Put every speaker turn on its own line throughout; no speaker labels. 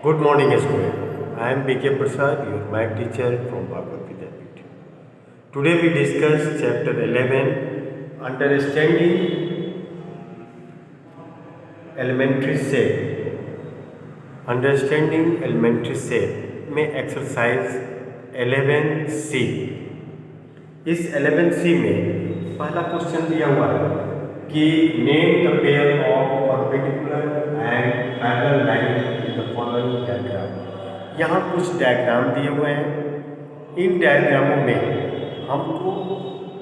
Good morning, student. I am B.K. Prasad, your math teacher from Bhagavad Vidyapeeth. Today we discuss chapter 11, Understanding Elementary Shape. Understanding Elementary Shape में exercise 11C। इस 11C में पहला question दिया हुआ है कि name the pair of perpendicular and parallel line in the following diagram. यहाँ कुछ डायग्राम दिए हुए हैं। इन डायग्रामों में हमको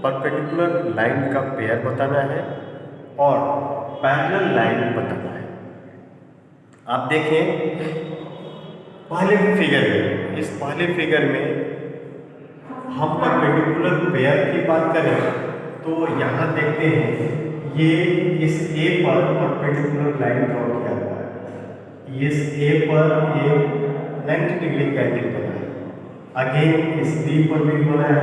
परपेंडिकुलर लाइन का पेयर बताना है और पैरेलल लाइन बताना है। आप देखें पहले फिगर में, इस पहले फिगर में हम परपेंडिकुलर पेयर की बात करें तो यहाँ देखते हैं ये इस ए पर परपेंडिकुलर लाइन ड्रॉ किया हुआ है। इस ए पर एक 90 डिग्री का एंगल बना है। अगेन इस डी पर भी बना है,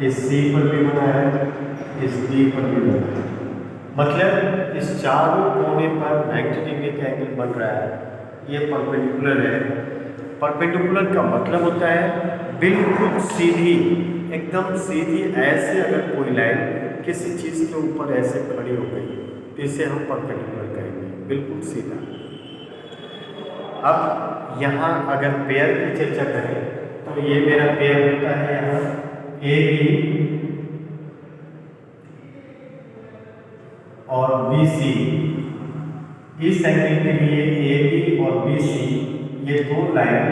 इस सी पर भी बना है, इस डी पर भी बना है। मतलब इस चारों कोने पर 90 डिग्री का एंगल बन रहा है। ये परपेंडिकुलर है। परपेंडिकुलर का मतलब होता है बिल्कुल सीधी, एकदम सीधी। ऐसे अगर कोई लाइन किसी चीज़ के ऊपर ऐसे खड़ी हो गई तो इसे हम परपेंडिकुलर कहेंगे, बिल्कुल सीधा। अब यहाँ अगर पेयर की चर्चा करें तो ये मेरा पेयर होता है यहाँ ए बी और बी सी। इस एंगल के लिए ए बी और बी सी ये दो लाइन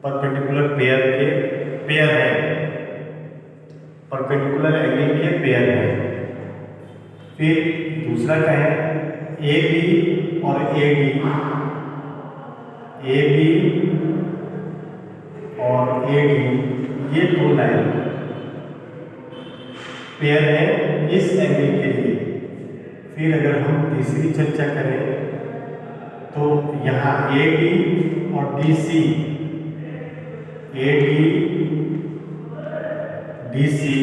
परपेंडिकुलर पेयर है, परपेंडिकुलर एंगल के पेयर है। फिर दूसरा क्या है, ए बी और ए डी, ए बी और ए डी ये दो लाइन पेयर है इस एंगल के लिए। फिर अगर हम तीसरी चर्चा करें तो यहाँ ए डी और D C, A D C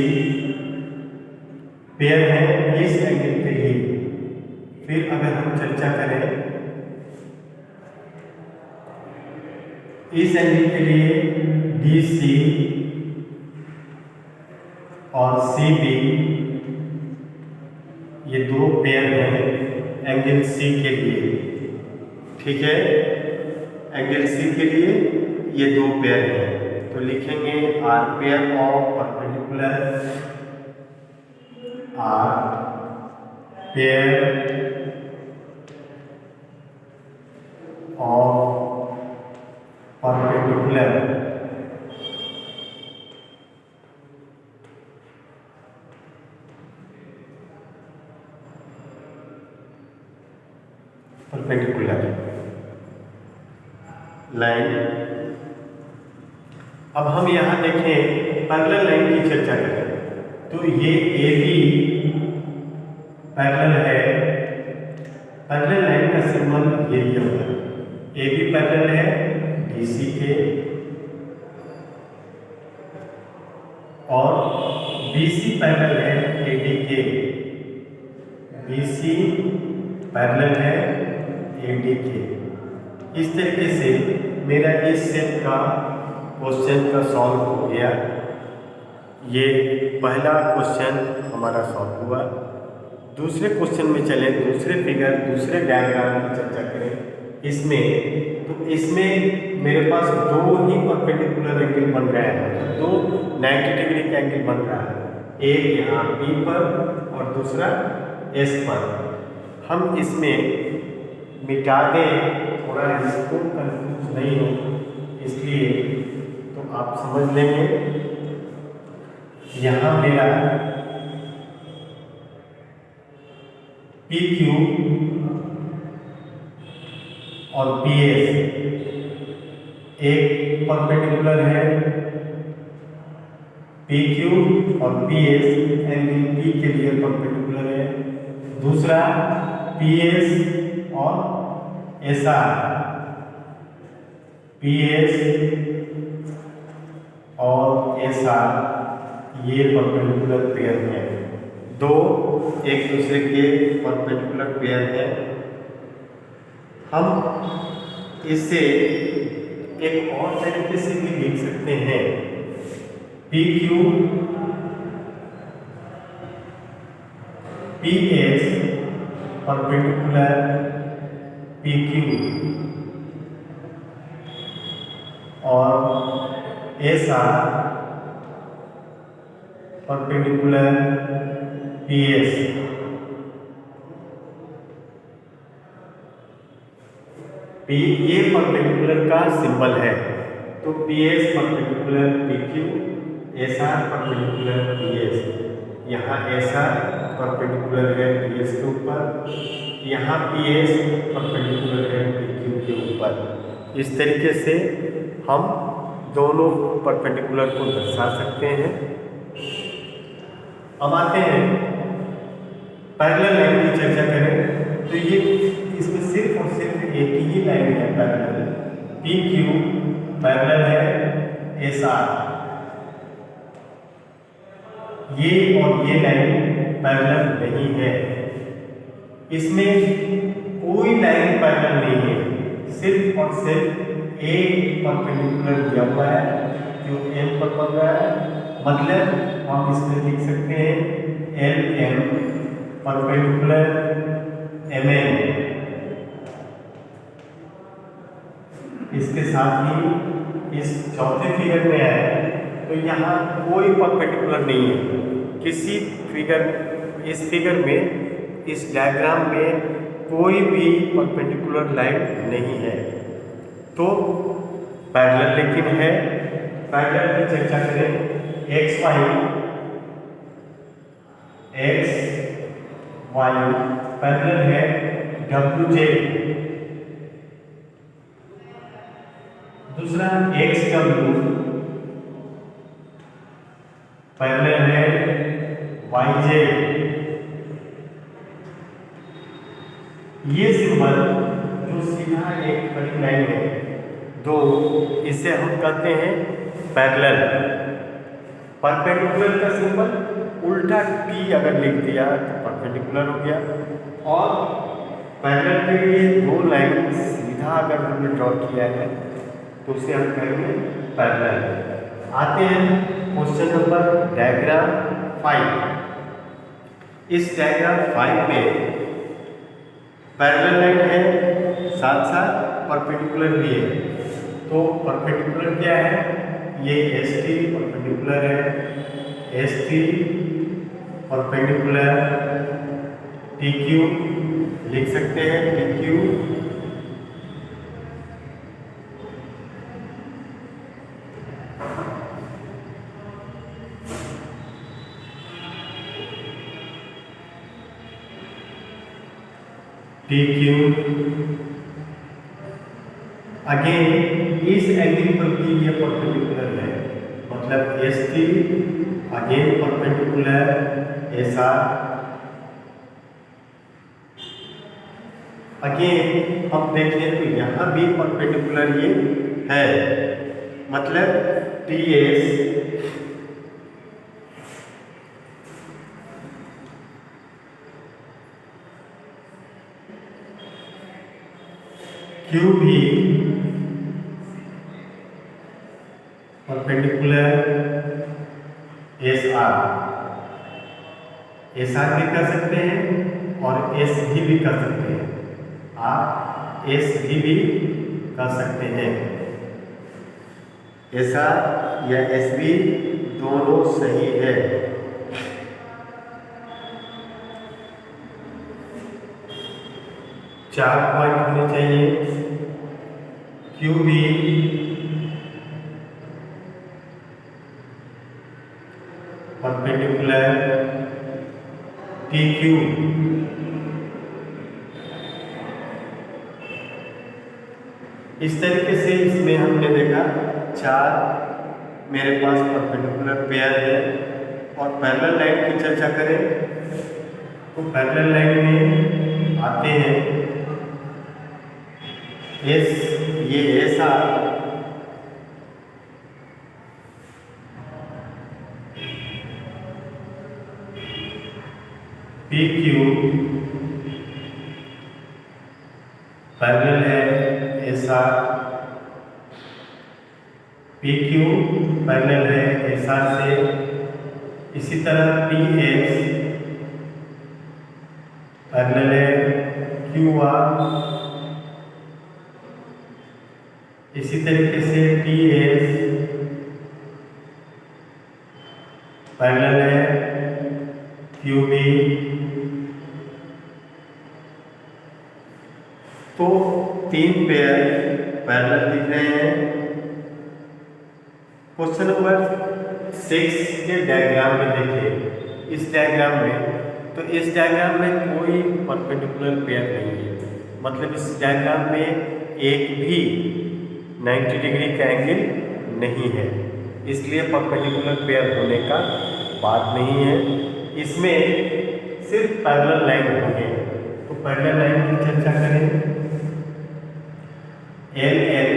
pair है इस एंगल के लिए। फिर अगर हम चर्चा करें इस एंगल के लिए डी सी और सी बी ये दो पेयर हैं एंगल सी के लिए। ठीक है, एंगल सी के लिए ये दो पेयर हैं तो लिखेंगे are pair of perpendicular, are pair of perpendicular line. अब हम यहाँ देखें पैरेलल लाइन की चर्चा करें तो ये ए बी पैरेलल है। पैरेलल लाइन का सिंबल ये दिया हुआ है। ए बी पैरेलल है डी सी के और बी सी पैरेलल है ए डी के। बी सी पैरेलल है ए डी के। इस तरीके से मेरा इस सेट का क्वेश्चन का सॉल्व हो गया। ये पहला क्वेश्चन हमारा सॉल्व हुआ। दूसरे क्वेश्चन में चले, दूसरे फिगर, दूसरे डायग्राम की चर्चा करें। इसमें मेरे पास दो ही परपेंडिकुलर एंगल बन रहा है, दो 90 डिग्री का एंगल बन रहा है। एक यहाँ बी पर और दूसरा एस पर। हम इसमें मिटा दें, थोड़ा इसको कंफ्यूज नहीं हो इसलिए, तो आप समझ लेंगे। यहाँ मेरा पी क्यू और पी एस एक परपेंडिकुलर है। पी क्यू और पी एस एंगल पी के लिए परपेंडिकुलर है। दूसरा पी एस और एस आर, पी एस और एस आर ये परपेंडिकुलर पेयर हैं। दो एक दूसरे के परपेंडिकुलर पेयर हैं। हम इसे एक और तरीके से भी लिख सकते हैं, P Q P S perpendicular P Q और S R perpendicular P S. P ये परपेंडिकुलर का सिंबल है, तो P S perpendicular P Q, S R perpendicular P S. यहाँ एस आर परपेंडिकुलर है पी एस के ऊपर, यहाँ पी एस परपेंडिकुलर है पी क्यू के ऊपर। इस तरीके से हम दोनों परपेंडिकुलर को दर्शा सकते हैं। अब आते हैं पैरेलल लाइन की चर्चा करें, तो ये इसमें सिर्फ और सिर्फ एक ही लाइन है पैरेलल, पी क्यू पैरेलल है एस आर। ये और ये लाइन पैरेलल नहीं है, इसमें कोई लाइन पैरेलल नहीं है, सिर्फ और सिर्फ एक परपेंडिकुलर दिया हुआ है जो एम पर बन रहा है। मतलब हम इसमें लिख सकते हैं L M perpendicular M N. इसके साथ ही इस चौथे फिगर में है, तो यहाँ कोई परपेंडिकुलर नहीं है किसी फिगर, इस फिगर में, इस डायग्राम में कोई भी परपेंडिकुलर लाइन नहीं है, तो पैरेलल लेकिन है। पैरेलल की चर्चा करें, एक्स वाई पैरेलल है डब्ल्यू जे। दूसरा एक्स डब्ल्यू पैरेलल है वाई जे। ये सिंबल जो सीधा एक बड़ी लाइन है दो, इसे हम कहते हैं पैरेलल। परपेंडिकुलर का सिंबल उल्टा टी अगर लिख दिया तो परपेंडिकुलर हो गया, और पैरेलल के लिए दो लाइन सीधा अगर हमने ड्रॉ किया है तो उसे हम कहेंगे पैरेलल। आते हैं क्वेश्चन नंबर डायग्राम 5। इस डायग्राम 5 में पैरेलल लाइन है, साथ साथ परपेंडिकुलर भी है। तो परपेंडिकुलर क्या है, ये एस टी परपेंडिकुलर है, S T perpendicular T Q लिख सकते हैं, T Q T Q. Again इस एंगल पर भी ये परपेंडिकुलर है, मतलब S T again perpendicular S R. Again हम देखें तो यहाँ भी परपेंडिकुलर ये है, मतलब टी एस क्यू भी perpendicular S R. S R भी कर सकते हैं और एस भी कर सकते हैं, आप एस भी कर सकते हैं। एस आर या एस बी दोनों सही है। चार पॉइंट होने चाहिए। क्यू भी परपेंडिकुलर टी क्यू। इस तरीके से इसमें हमने देखा चार मेरे पास परपेंडिकुलर पेयर है। और पैरेलल लाइन की चर्चा करें तो पैरेलल लाइन में आते हैं ये S R P Q parallel है S R, P Q parallel है एस आर से, इसी तरह पी एस पैरेलल है क्यू आर, इसी तरीके से टी एस पैरेलल है क्यू बी। तो 3 पेयर पैरेलल दिख रहे हैं। क्वेश्चन नंबर 6 के डायग्राम में देखिए, इस डायग्राम में, तो इस डायग्राम में कोई परपेंडिकुलर पेयर नहीं है, मतलब इस डायग्राम में एक भी 90 डिग्री का एंगल नहीं है, इसलिए परपेंडिकुलर पेयर होने का बात नहीं है। इसमें सिर्फ पैरेलल लाइन होंगे। तो पैरेलल लाइन की चर्चा करें। एल एल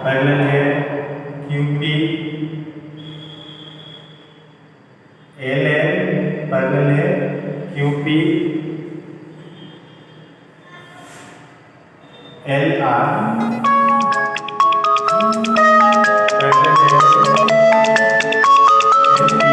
पैरेलल है Q P, L L parallel है Q P, L R parallel है